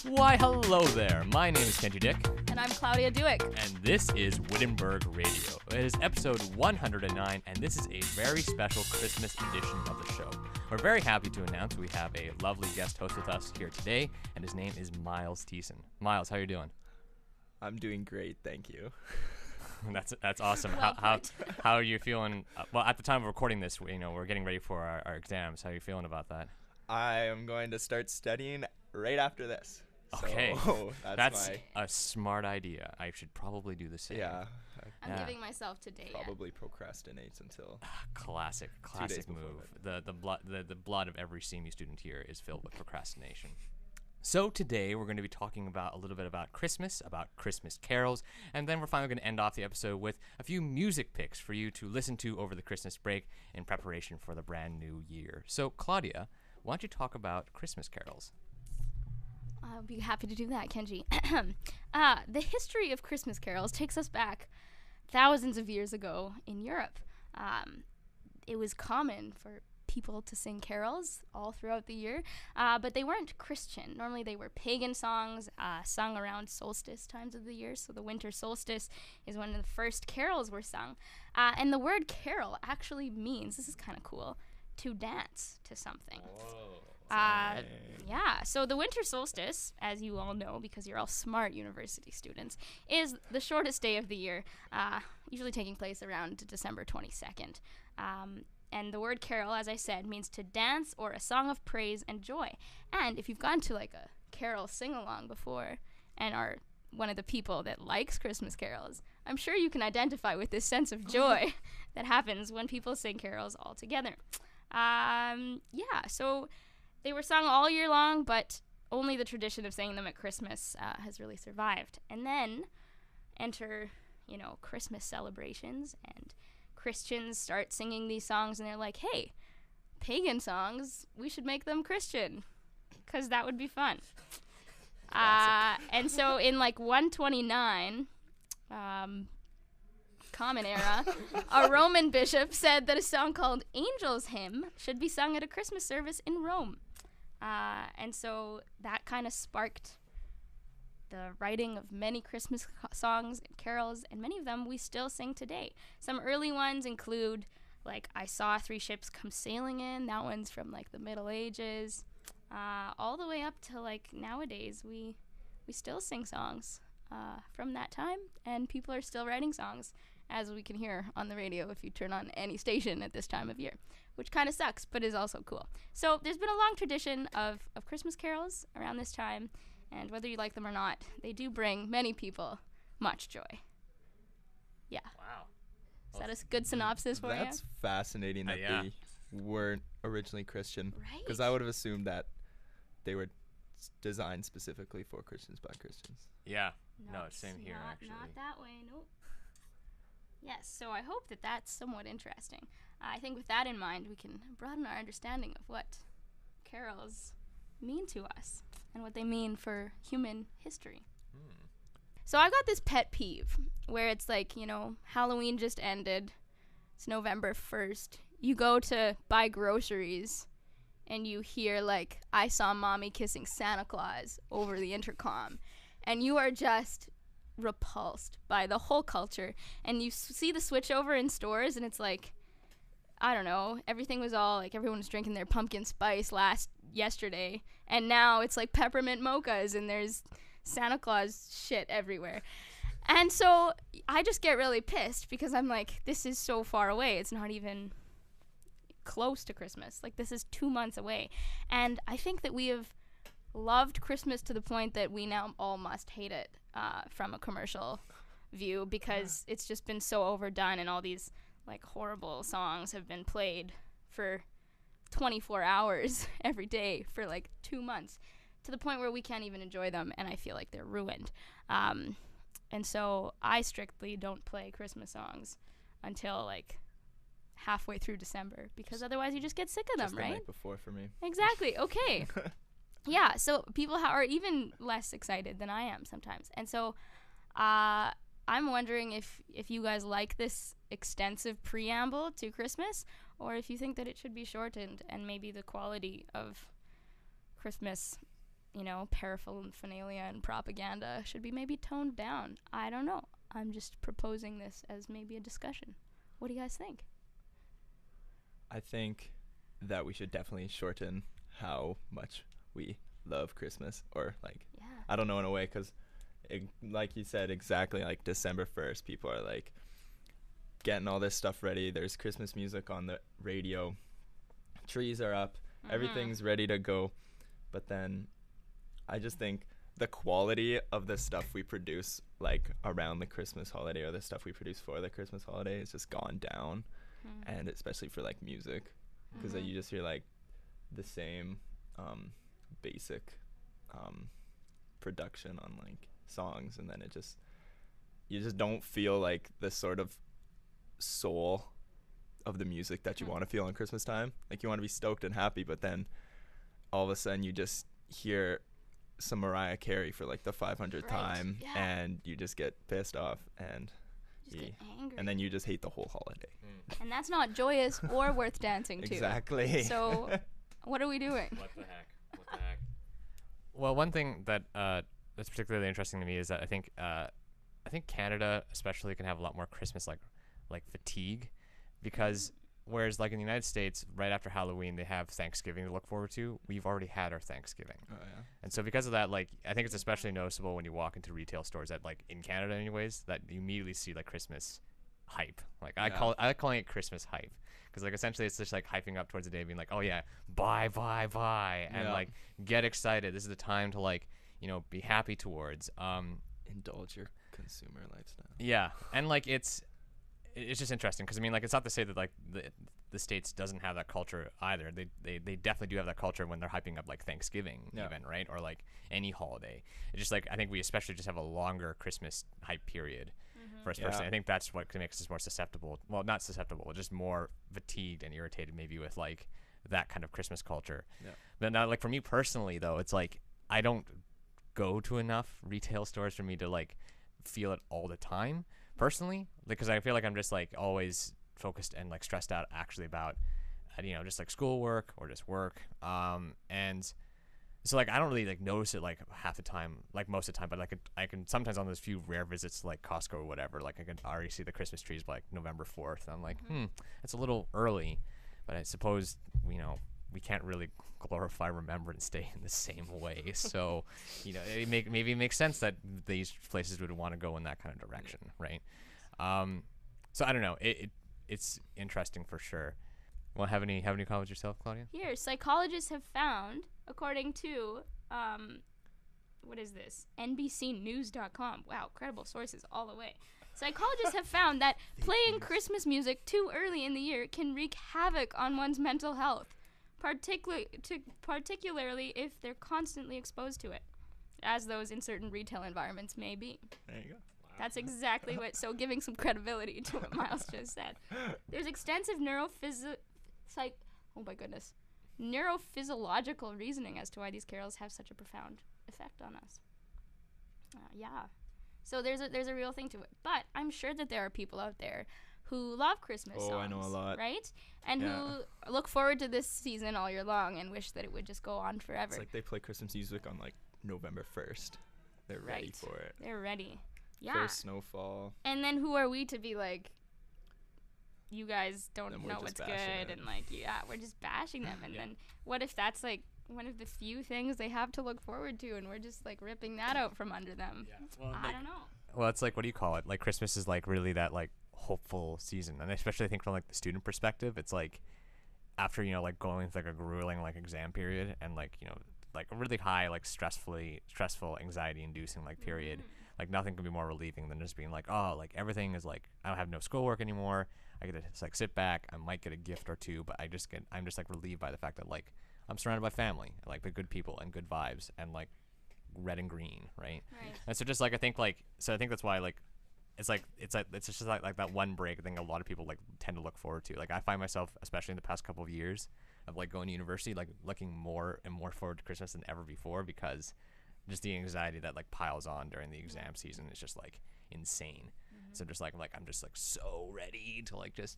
Why, hello there. My name is Kenji Dick. And I'm Claudia Duick. And this is Wittenberg Radio. It is episode 109, and this is a very special Christmas edition of the show. We're very happy to announce we have a lovely guest host with us here today, and his name is Myles Tiessen. Myles, how are you doing? I'm doing great, thank you. That's awesome. How are you feeling? Well, at the time of recording this, we're getting ready for our exams. How are you feeling about that? I am going to start studying right after this. Okay, so that's a smart idea. I should probably do the same. Yeah. I'm giving myself today. Probably procrastinate until. Classic move. The blood of every CMU student here is filled with procrastination. So today we're going to be talking about a little bit about Christmas carols, and then we're finally going to end off the episode with a few music picks for you to listen to over the Christmas break in preparation for the brand new year. So Claudia, why don't you talk about Christmas carols? I'll be happy to do that, Kenji. The history of Christmas carols takes us back thousands of years ago in Europe. It was common for people to sing carols all throughout the year, but they weren't Christian. Normally they were pagan songs sung around solstice times of the year. So the winter solstice is when the first carols were sung. And the word carol actually means, this is kind of cool, to dance to something. Whoa. Yeah, so the winter solstice, as you all know because you're all smart university students, is the shortest day of the year, usually taking place around December 22nd. And the word carol, as I said, means to dance or a song of praise and joy. And if you've gone to like a carol sing-along before and are one of the people that likes Christmas carols, I'm sure you can identify with this sense of joy that happens when people sing carols all together. So they were sung all year long, but only the tradition of singing them at Christmas has really survived. And then enter, Christmas celebrations, and Christians start singing these songs, and they're like, hey, pagan songs, we should make them Christian, because that would be fun. And so in 129, Common Era, a Roman bishop said that a song called Angel's Hymn should be sung at a Christmas service in Rome. And so that kind of sparked the writing of many Christmas songs and carols, and many of them we still sing today. Some early ones include, I Saw Three Ships Come Sailing In. That one's from, the Middle Ages. All the way up to, nowadays, we still sing songs from that time, and people are still writing songs, as we can hear on the radio if you turn on any station at this time of year, which kind of sucks, but is also cool. So there's been a long tradition of Christmas carols around this time, and whether you like them or not, they do bring many people much joy. Yeah. Wow. Is that a good synopsis for you? That's fascinating that they weren't originally Christian. Right. Because I would have assumed that they were designed specifically for Christians by Christians. Yeah. No, same here, actually. Not that way, nope. Yes, so I hope that that's somewhat interesting. I think with that in mind, we can broaden our understanding of what carols mean to us and what they mean for human history. So I've got this pet peeve where it's Halloween just ended. It's November 1st. You go to buy groceries and you hear I saw mommy kissing Santa Claus over the intercom, and you are just repulsed by the whole culture, and you see the switch over in stores, and it's I don't know, everything was all everyone was drinking their pumpkin spice yesterday, and now it's peppermint mochas, and there's Santa Claus shit everywhere. And so I just get really pissed because I'm this is so far away. It's not even close to Christmas. This is 2 months away. And I think that we have loved Christmas to the point that we now all must hate it from a commercial view, because it's just been so overdone, and all these horrible songs have been played for 24 hours every day for 2 months, to the point where we can't even enjoy them, and I feel like they're ruined. And so I strictly don't play Christmas songs until halfway through December, because otherwise you just get sick of them, right? Just the night before for me. Exactly. Okay. Yeah, so people are even less excited than I am sometimes. And so I I'm wondering if you guys like this extensive preamble to Christmas, or if you think that it should be shortened and maybe the quality of Christmas, paraphernalia and propaganda should be maybe toned down. I don't know. I'm just proposing this as maybe a discussion. What do you guys think? I think that we should definitely shorten how much we love Christmas, or like, Yeah. I don't know, in a way, because like you said, exactly, like December 1st, people are like getting all this stuff ready. There's Christmas music on the radio. Trees are up. Everything's ready to go. But then I just think the quality of the stuff we produce like around the Christmas holiday, or the stuff we produce for the Christmas holiday, has just gone down. And especially for like music, because you just hear like the same basic production on like songs, and then you just don't feel like the sort of soul of the music that you want to feel on Christmas time. Like, you want to be stoked and happy, but then all of a sudden you just hear some Mariah Carey for like the 500th time, and you just get pissed off, and get angry. And then you just hate the whole holiday. And that's not joyous or worth dancing to. Exactly. So what are we doing? What the heck? Well, one thing that that's particularly interesting to me is that I think Canada especially can have a lot more Christmas like fatigue, because whereas like in the United States, right after Halloween they have Thanksgiving to look forward to. We've already had our Thanksgiving. Oh yeah. And so because of that, like, I think it's especially noticeable when you walk into retail stores that, like, in Canada anyways, that you immediately see like Christmas hype. Like, I like calling it Christmas hype, because like essentially it's just like hyping up towards the day, being like, oh yeah, buy, and like get excited. This is the time to like, be happy towards. Indulge your consumer lifestyle. Yeah, and like it's just interesting, because I mean, like, it's not to say that like the States doesn't have that culture either. They definitely do have that culture when they're hyping up like Thanksgiving even, right? Or like any holiday. It's just like, I think we especially just have a longer Christmas hype period for us personally. I think that's what makes us more susceptible. Well, not susceptible, just more fatigued and irritated maybe with like that kind of Christmas culture. Yeah. But now, like, for me personally though, it's like I don't go to enough retail stores for me to like feel it all the time personally, because I feel like I'm just like always focused and like stressed out actually about just like schoolwork or just work, and so like I don't really like notice it like half the time, like most of the time, but like I can sometimes on those few rare visits to like Costco or whatever, like I can already see the Christmas trees by like November 4th. I'm like, it's a little early, but I suppose we can't really glorify Remembrance Day in the same way. So, maybe it makes sense that these places would want to go in that kind of direction, right? So I don't know. It's interesting for sure. Well, have any comments yourself, Claudia? Here, psychologists have found, according to what is this? NBCnews.com. Wow, credible sources all the way. Psychologists have found that playing Christmas music too early in the year can wreak havoc on one's mental health, particularly if they're constantly exposed to it, as those in certain retail environments may be. There you go. Wow. That's exactly what, so giving some credibility to what Myles just said. There's extensive neurophysiological reasoning as to why these carols have such a profound effect on us. So there's a real thing to it. But I'm sure that there are people out there who love Christmas songs. I know a lot. Right? And who look forward to this season all year long and wish that it would just go on forever. It's like they play Christmas music on like November 1st. They're ready for it. They're ready. Yeah. First snowfall. And then who are we to be like, you guys don't know what's good, and like, we're just bashing them. And then what if that's like one of the few things they have to look forward to, and we're just like ripping that out from under them? Yeah. Well, I don't know. Well, it's like, what do you call it? Like, Christmas is like really that like hopeful season, and especially I think from like the student perspective, it's like after like going through like a grueling like exam period, and like like a really high like stressful, anxiety inducing like period. Like, nothing can be more relieving than just being like, oh, like everything is like, I don't have no schoolwork anymore. I get to just like sit back. I might get a gift or two, but I'm just like relieved by the fact that like I'm surrounded by family, like the good people and good vibes, and like red and green, right? And so just like I think that's why like it's just like that one break I think a lot of people like tend to look forward to. Like, I find myself, especially in the past couple of years of like going to university, like looking more and more forward to Christmas than ever before, because just the anxiety that like piles on during the exam season is just like, insane. So just like I'm just like so ready to like just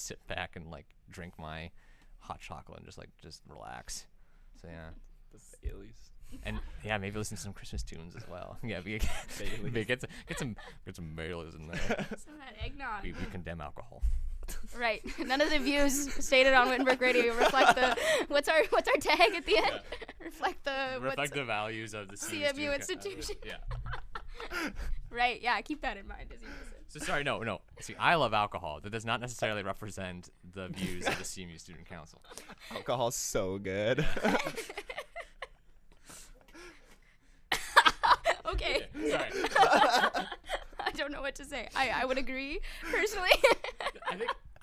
sit back and like drink my hot chocolate and just relax. So yeah. The Baileys. And yeah, maybe listen to some Christmas tunes as well. Yeah, get some Baileys in there. Some of that eggnog. We condemn alcohol. Right. None of the views stated on Wittenberg Radio reflect the what's our tag at the end? Reflect the values of the CMU institution. Yeah. Right. Yeah. Keep that in mind as you listen. So sorry, no. See, I love alcohol. That does not necessarily represent the views of the CMU Student Council. Alcohol's so good. Okay. Sorry. I don't know what to say. I would agree personally.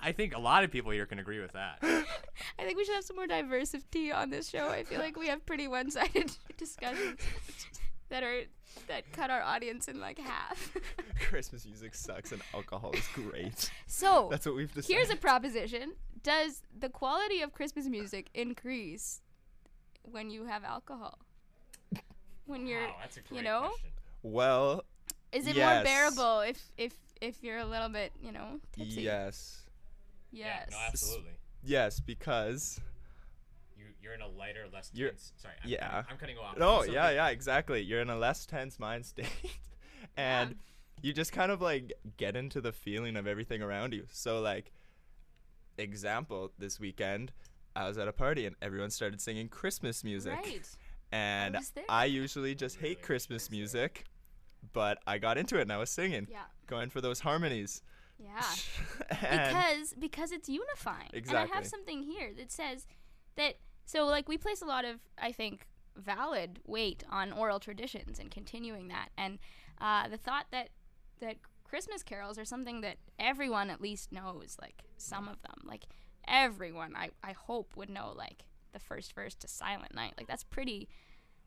I think a lot of people here can agree with that. I think we should have some more diversity on this show. I feel like we have pretty one-sided discussions that cut our audience in like half. Christmas music sucks and alcohol is great. So that's what we've decided. Here's a proposition. Does the quality of Christmas music increase when you have alcohol? When you're, that's a great question. Well, is it yes. more bearable if you're a little bit, tipsy? Yes. Yeah, no, absolutely. Yes, because you're in a lighter, less tense. Sorry, I'm cutting you off. No, yeah, exactly. You're in a less tense mind state, and you just kind of like get into the feeling of everything around you. So like, example, this weekend I was at a party and everyone started singing Christmas music. Right. And I usually just hate Christmas music, but I got into it and I was singing, going for those harmonies. Yeah. because it's unifying. Exactly. And I have something here that says that, so like we place a lot of, I think, valid weight on oral traditions and continuing that. And the thought that Christmas carols are something that everyone at least knows, like some of them, like everyone I hope would know, like the first verse to Silent Night. Like that's pretty,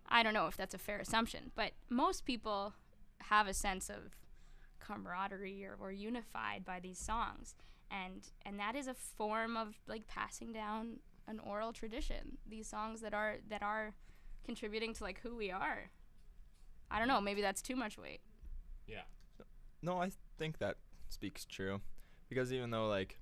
I don't know if that's a fair assumption, but most people have a sense of camaraderie or unified by these songs, and that is a form of like passing down an oral tradition, these songs that are contributing to like who we are. I don't know, maybe that's too much weight. Yeah. No, I think that speaks true, because even though like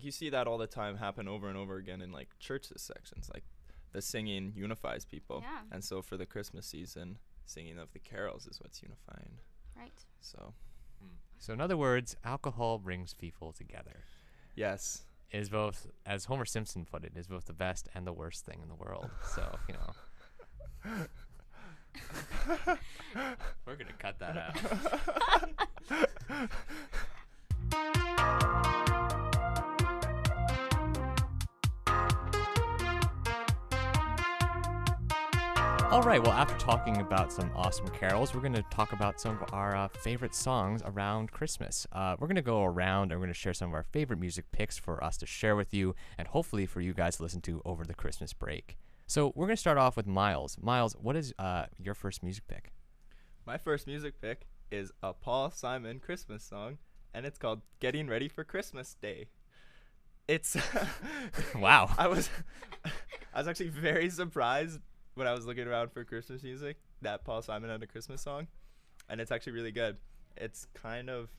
you see that all the time happen over and over again in like churches sections, like the singing unifies people. Yeah. And so for the Christmas season, singing of the carols is what's unifying. Right. So in other words, alcohol brings people together. Yes. It is both, as Homer Simpson put it, is both the best and the worst thing in the world. So, we're going to cut that out. All right, well, after talking about some awesome carols, we're going to talk about some of our favorite songs around Christmas. We're going to go around and we're going to share some of our favorite music picks for us to share with you and hopefully for you guys to listen to over the Christmas break. So we're going to start off with Myles. Myles, what is your first music pick? My first music pick is a Paul Simon Christmas song, and it's called Getting Ready for Christmas Day. It's Wow. I was actually very surprised when I was looking around for Christmas music that Paul Simon had a Christmas song, and it's actually really good. It's kind of,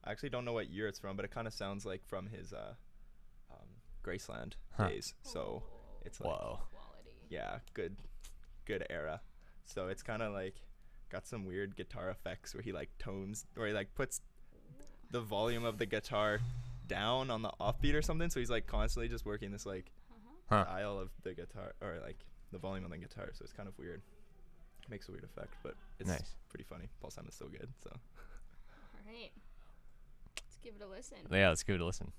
I actually don't know what year it's from, but it kind of sounds like from his Graceland days. So it's like, yeah, good era. So it's kind of like got some weird guitar effects where he like tones, or he like puts the volume of the guitar down on the offbeat or something. So he's like constantly just working this like dial of the guitar, or like the volume on the guitar. So it's kind of weird. Makes a weird effect, but it's nice. Pretty funny. Paul Simon's so good. So. All right, let's give it a listen. Yeah, let's give it a listen.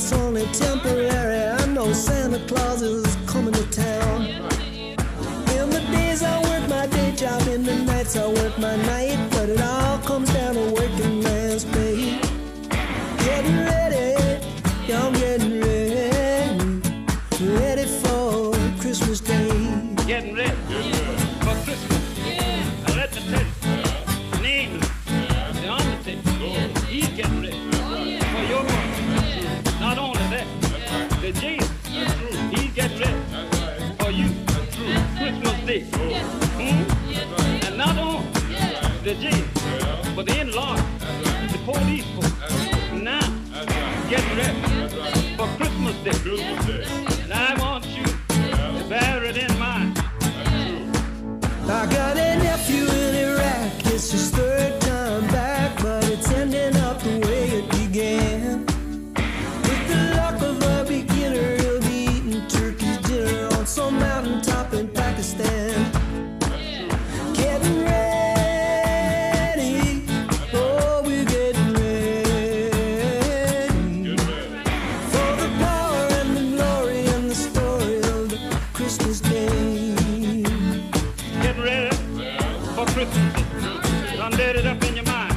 it's only temporary. I know Santa Claus is coming to town. In the days I work my day job, in the nights I work my night, but it all comes down to working man's pay. Getting ready, yeah, I'm getting ready for Christmas Day. Getting ready for Christmas. Now let me tell you, name the undertaker, he's getting ready for your work. Not only that, the Jesus, he's getting ready for you. Christmas Day. And not only the jail, but the in-law, the police folks. Now, getting ready for Christmas Day. And I want you to bear it in mind. I got a nephew in Iraq. It's his third time back, but it's ending up the way it began. With the luck of a beginner, he'll be eating turkey dinner on some mountaintop in Pakistan. Getting ready, oh, we're getting ready for the power and the glory and the story of the Christmas Day. Getting ready for Christmas Day. Done let it up in your mind.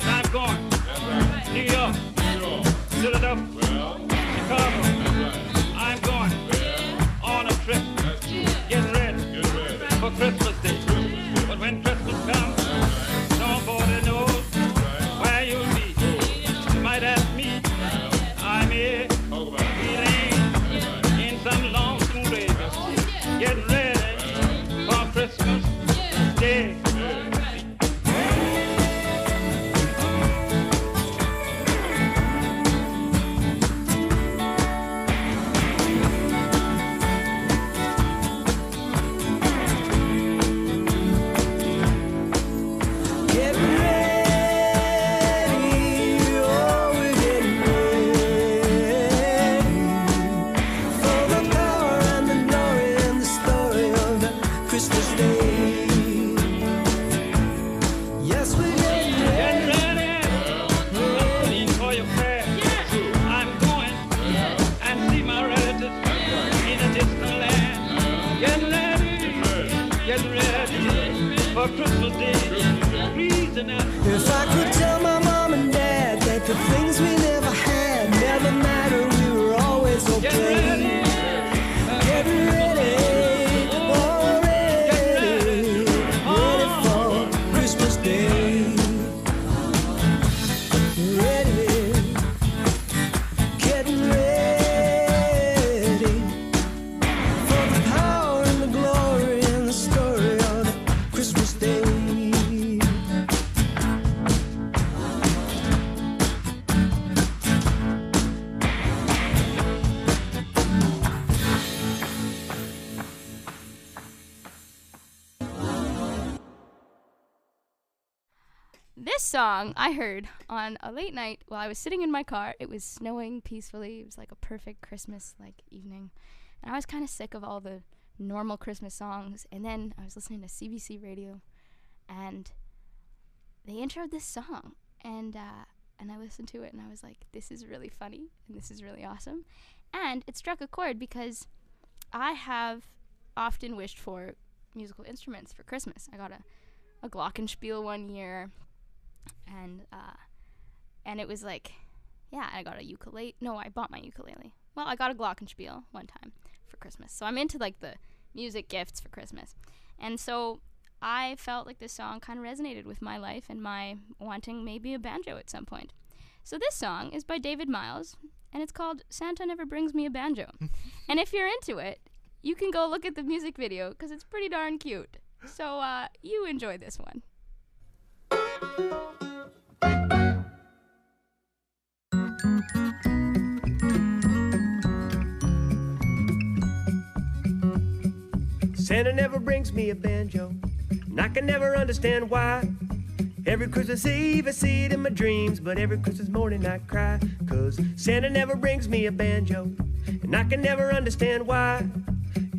I'm going. New York, Philadelphia, Chicago. I'm going on a trip. Getting ready for Christmas Day. But when Christmas comes, nobody knows where you'll be. You might ask me, I'm here, feeling in some lonesome place. Getting ready for Christmas Day. Getting ready, oh, we're getting ready for the power and the glory and the story of the Christmas Day. Yes, we're getting Getting ready. ready. I'm pleading for your prayer. I'm going and see my relatives in a distant land. Getting ready. Getting ready for Christmas Day. Please and If I could tell my mom and dad that the things we never had never mattered, we were always Getting okay. ready. Getting ready, oh, ready for Christmas Day. Ready, getting ready for the power and the glory and the story of the Christmas Day. This song I heard on a late night while I was sitting in my car. It was snowing peacefully. It was like a perfect Christmas-like evening. And I was kind of sick of all the normal Christmas songs. And then I was listening to CBC radio, and they introed this song. And I listened to it, and I was like, this is really funny, and this is really awesome. And it struck a chord because I have often wished for musical instruments for Christmas. I got a glockenspiel one year. And it was like, yeah, I got a ukulele. No, I bought my ukulele. Well, I got a glockenspiel one time for Christmas. So I'm into like the music gifts for Christmas. And so I felt like this song kind of resonated with my life and my wanting maybe a banjo at some point. So this song is by David Myles, and it's called Santa Never Brings Me a Banjo. And if you're into it, you can go look at the music video because it's pretty darn cute. So you enjoy this one. Santa never brings me a banjo, and I can never understand why. Every Christmas Eve I see it in my dreams, but every Christmas morning I cry, 'cause Santa never brings me a banjo, and I can never understand why.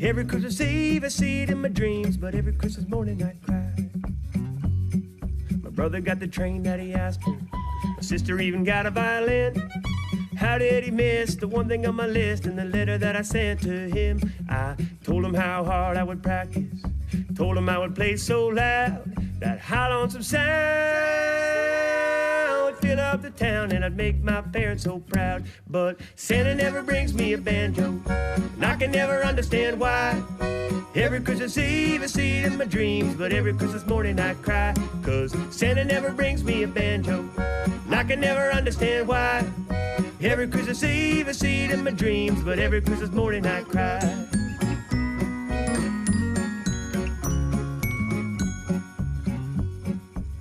Every Christmas Eve I see it in my dreams, but every Christmas morning I cry. My brother got the train that he asked for, my sister even got a violin. how did he miss the one thing on my list in the letter that I sent to him? I told him how hard I would practice, told him I would play so loud that high lonesome sound would fill up the town and I'd make my parents so proud. But Santa never brings me a banjo, and I can never understand why. Every Christmas Eve I see it in my dreams, but every Christmas morning I cry, 'cause Santa never brings me a banjo, and I can never understand why. Every Christmas Eve I see it in my dreams, but every Christmas morning I cry.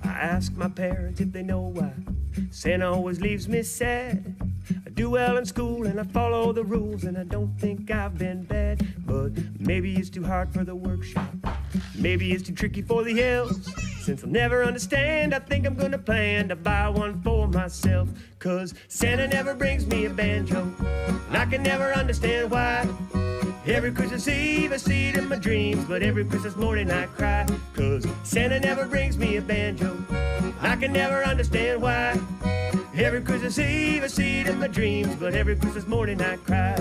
I ask my parents if they know why Santa always leaves me sad. I do well in school and I follow the rules, and I don't think I've been bad. But maybe it's too hard for the workshop, maybe it's too tricky for the elves. Since I'll never understand, I think I'm gonna plan to buy one for myself. 'Cause Santa never brings me a banjo, and I can never understand why. Every Christmas Eve I see it in my dreams, but every Christmas morning I cry. 'Cause Santa never brings me a banjo, and I can never understand why. Every Christmas Eve I see it in my dreams, but every Christmas morning I cry.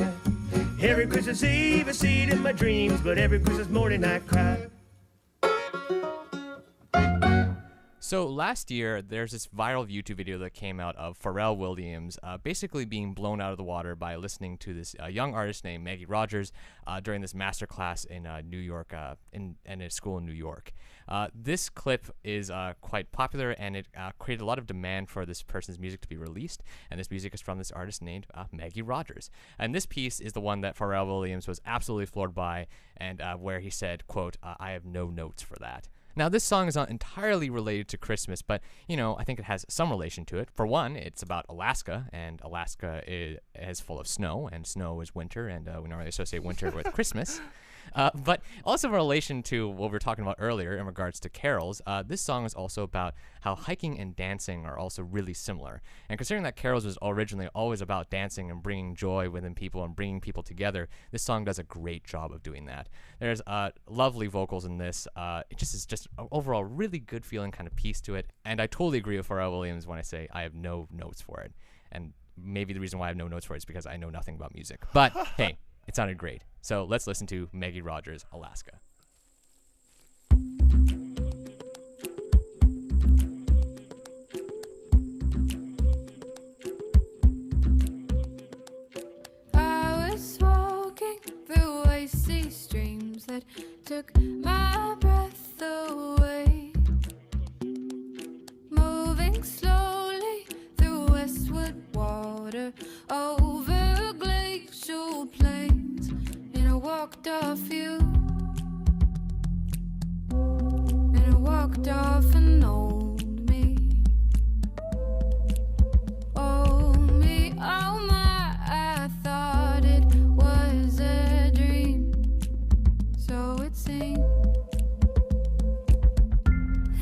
Every Christmas Eve I see it in my dreams, but every Christmas morning I cry. So last year, there's this viral YouTube video that came out of Pharrell Williams basically being blown out of the water by listening to this young artist named Maggie Rogers during this masterclass in New York, in a school in New York. This clip is quite popular, and it created a lot of demand for this person's music to be released, and this music is from this artist named Maggie Rogers. And this piece is the one that Pharrell Williams was absolutely floored by, and where he said, quote, "I have no notes for that." Now, this song is not entirely related to Christmas, but, you know, I think it has some relation to it. For one, it's about Alaska, and Alaska is full of snow, and snow is winter, and we normally associate winter with Christmas. But also in relation to what we were talking about earlier in regards to carols, this song is also about how hiking and dancing are also really similar. And considering that carols was originally always about dancing and bringing joy within people and bringing people together, this song does a great job of doing that. There's lovely vocals in this. It just is just an overall really good feeling kind of piece to it. And I totally agree with Pharrell Williams when I say I have no notes for it. And maybe the reason why I have no notes for it is because I know nothing about music. But hey, it sounded great. So let's listen to Maggie Rogers, Alaska. I was walking through icy streams that took my breath away, moving slowly through westward water over glacial plains, and I walked off you, and I walked off an old me. Oh me, oh my, I thought it was a dream, so it seemed.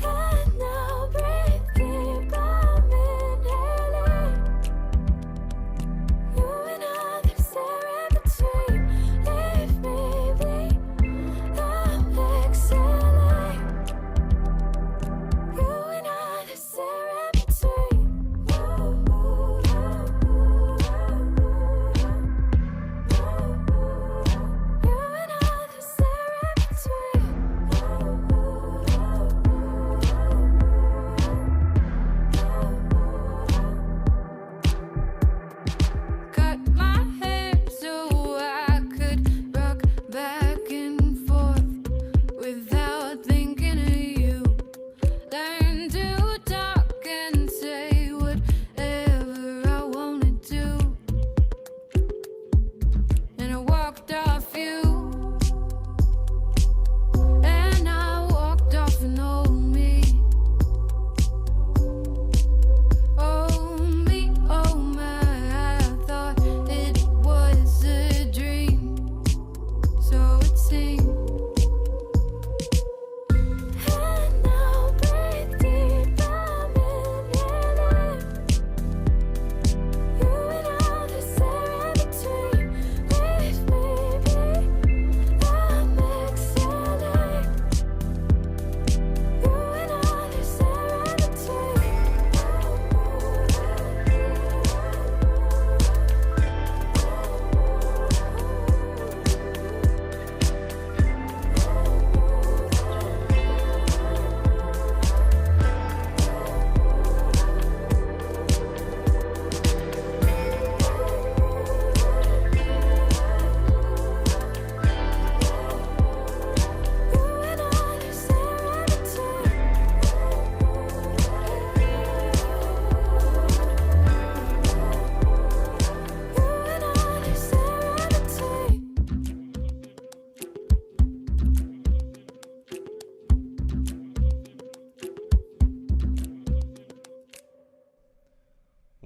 And now breathe deep, I'm inhaling. You and others staring between, leave me be, I'm exhaling. You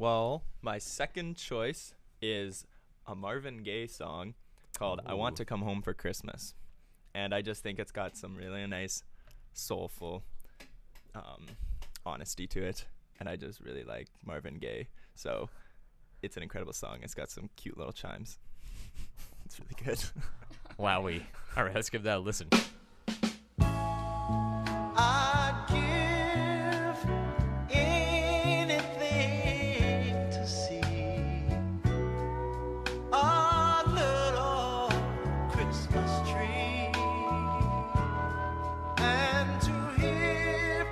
Well, my second choice is a Marvin Gaye song called I Want to Come Home for Christmas. And I just think it's got some really nice, soulful honesty to it. And I just really like Marvin Gaye. So it's an incredible song. It's got some cute little chimes. It's really good. Wowee. All right, let's give that a listen. I'd give anything to see a little Christmas tree and to hear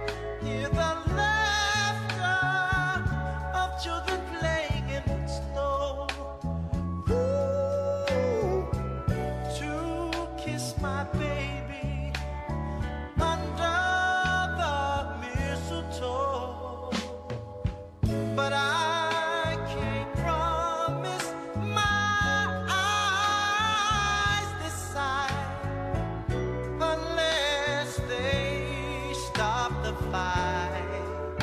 the laughter of children playing in the snow. Ooh, to kiss my baby under the mistletoe. But I can't promise my eyes this side unless they stop the fight.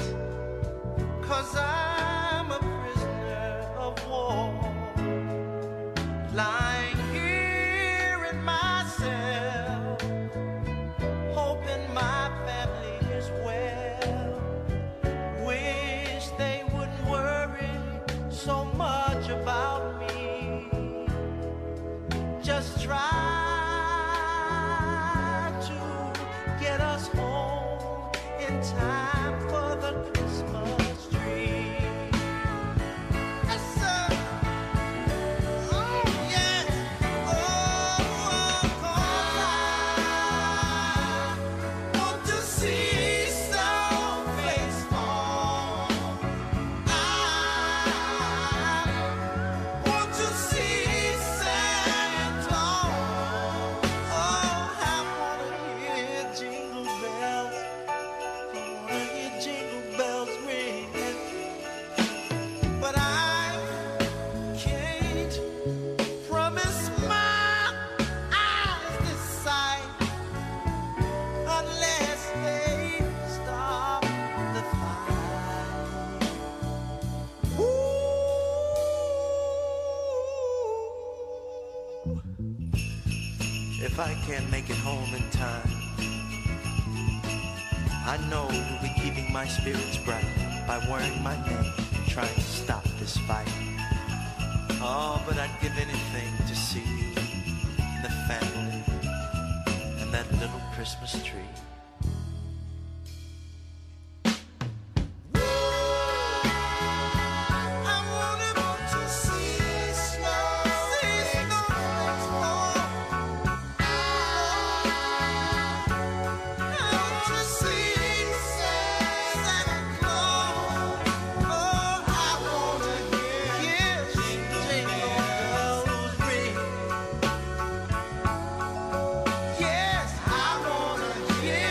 'Cause I'm a prisoner of war, lying here in my cell, hoping my family is well. Wish they wouldn't worry so much about me. Just try to get us home in time for the Christmas tree. Yes, sir. Oh, yes. Oh, 'cause I want to see someplace warm. I want to see Santa Claus. Oh, I wanna hear jingle bells. I wanna hear jingle bells ringing. But I can't promise my eyes this sight unless they stop the fight. Ooh. If I can't make it home in time, I know you'll be keeping my spirits bright by wearing my name, trying to stop this fight. Oh, but I'd give anything to see you and the family and that little Christmas tree. I wanted to see snow, next door. I want to see Santa Claus. Oh, I wanna hear jingle bells ring. Yes, I wanna hear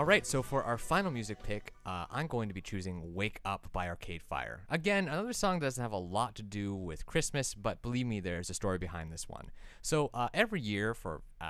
right, so for our final music pick, I'm going to be choosing Wake Up by Arcade Fire. Again, another song that doesn't have a lot to do with Christmas, but believe me, there's a story behind this one. So every year,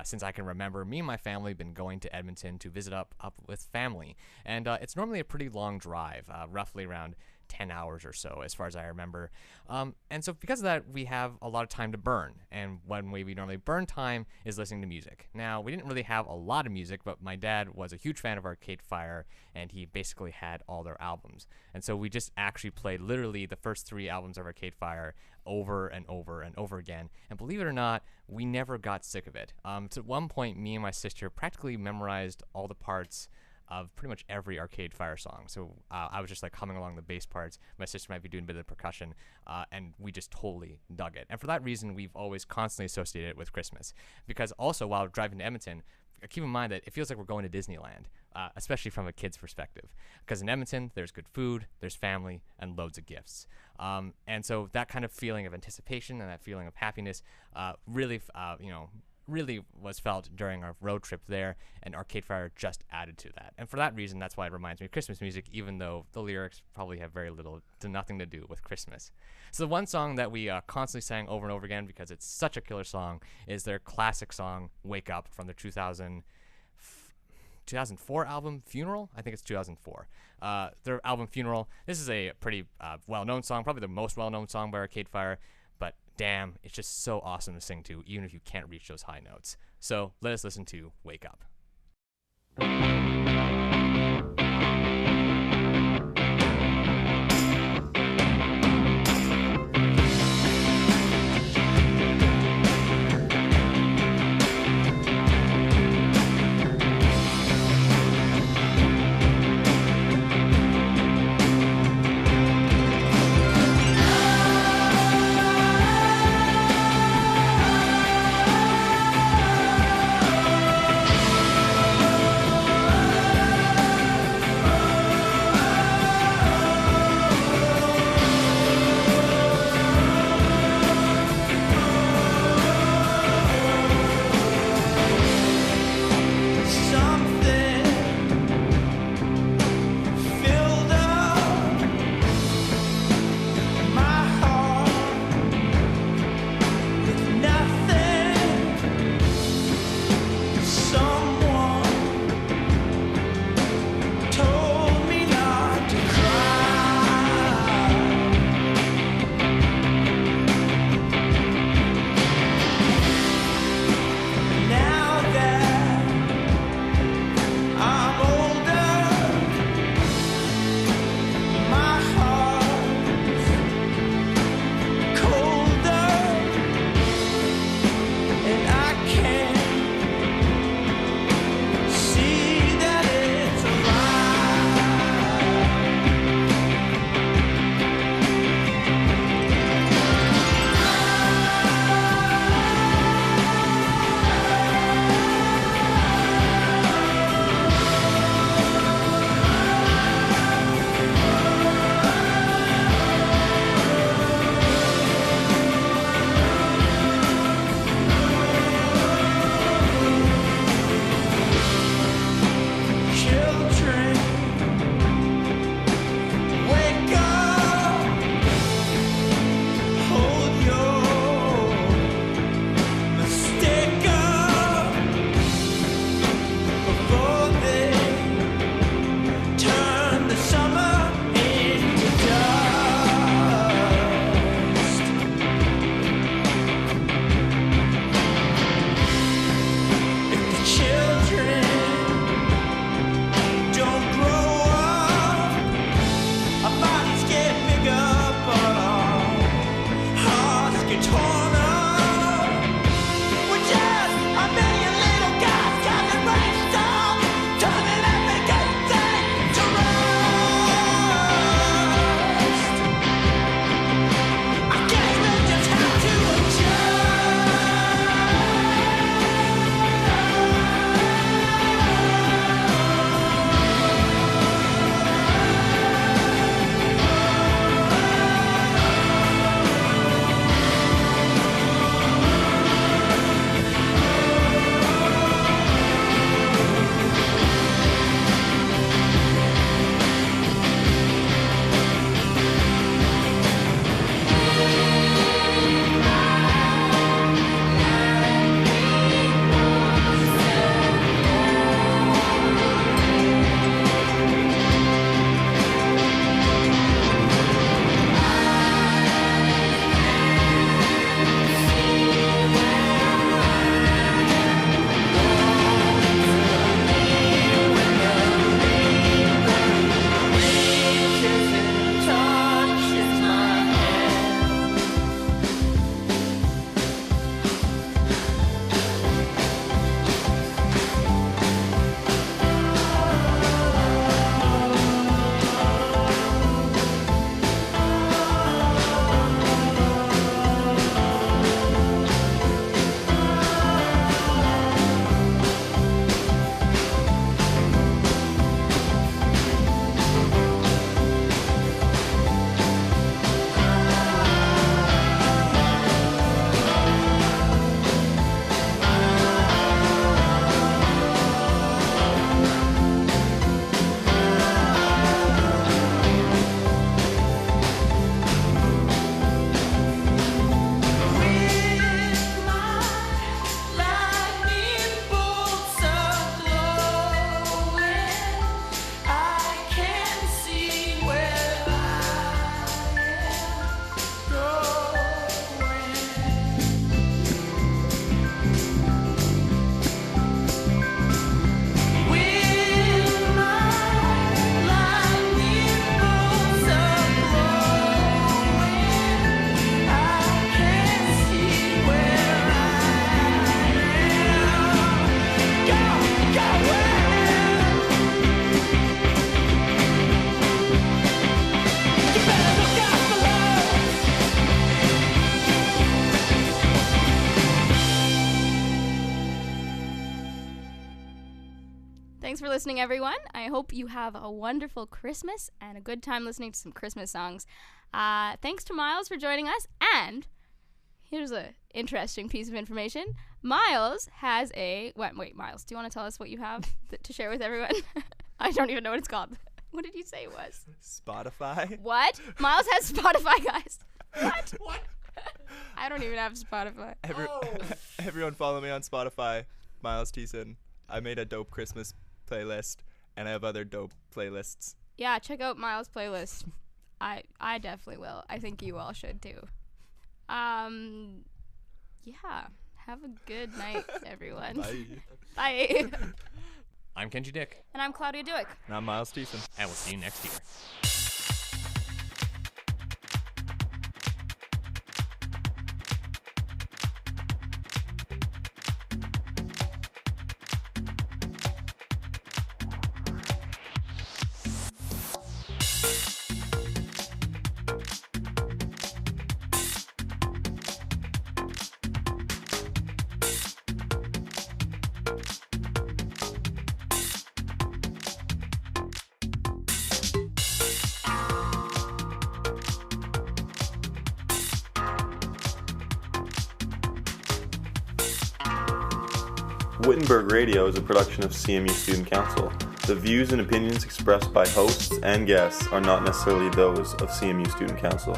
since I can remember, me and my family have been going to Edmonton to visit up with family. And it's normally a pretty long drive, roughly around 10 hours or so, as far as I remember. And so because of that, we have a lot of time to burn. And one way we normally burn time is listening to music. Now, we didn't really have a lot of music, but my dad was a huge fan of Arcade Fire, and he basically had all their albums. And so we just actually played literally the first 3 albums of Arcade Fire over and over and over again. And believe it or not, we never got sick of it. To one point, me and my sister practically memorized all the parts of pretty much every Arcade Fire song. So I was just like humming along the bass parts. My sister might be doing a bit of the percussion, and we just totally dug it. And for that reason, we've always constantly associated it with Christmas. Because also, while driving to Edmonton, keep in mind that it feels like we're going to Disneyland, especially from a kid's perspective. Because in Edmonton, there's good food, there's family, and loads of gifts. And so that kind of feeling of anticipation and that feeling of happiness really was felt during our road trip there, and Arcade Fire just added to that. And for that reason, that's why it reminds me of Christmas music, even though the lyrics probably have very little to nothing to do with Christmas. So the one song that we constantly sang over and over again, because it's such a killer song, is their classic song, Wake Up, from their 2004 album, Funeral? I think it's 2004. Their album, Funeral. This is a pretty well-known song, probably the most well-known song by Arcade Fire, but damn, it's just so awesome to sing to, even if you can't reach those high notes. So let us listen to Wake Up. Wake listening, everyone. I hope you have a wonderful Christmas and a good time listening to some Christmas songs. Thanks to Myles for joining us. And here's an interesting piece of information. Myles has a... Wait, Myles, do you want to tell us what you have to share with everyone? I don't even know what it's called. What did you say it was? Spotify? What? Myles has Spotify, guys. What? I don't even have Spotify. Everyone follow me on Spotify. Myles Tiessen. I made a dope Christmas playlist, and I have other dope playlists. Yeah, check out Myles' playlist. I definitely will. I think you all should too. Yeah. Have a good night, everyone. Bye. Bye. I'm Kenji Dick. And I'm Claudia Duick. And I'm Myles Tiessen. And we'll see you next year. Wittenberg Radio is a production of CMU Student Council. The views and opinions expressed by hosts and guests are not necessarily those of CMU Student Council.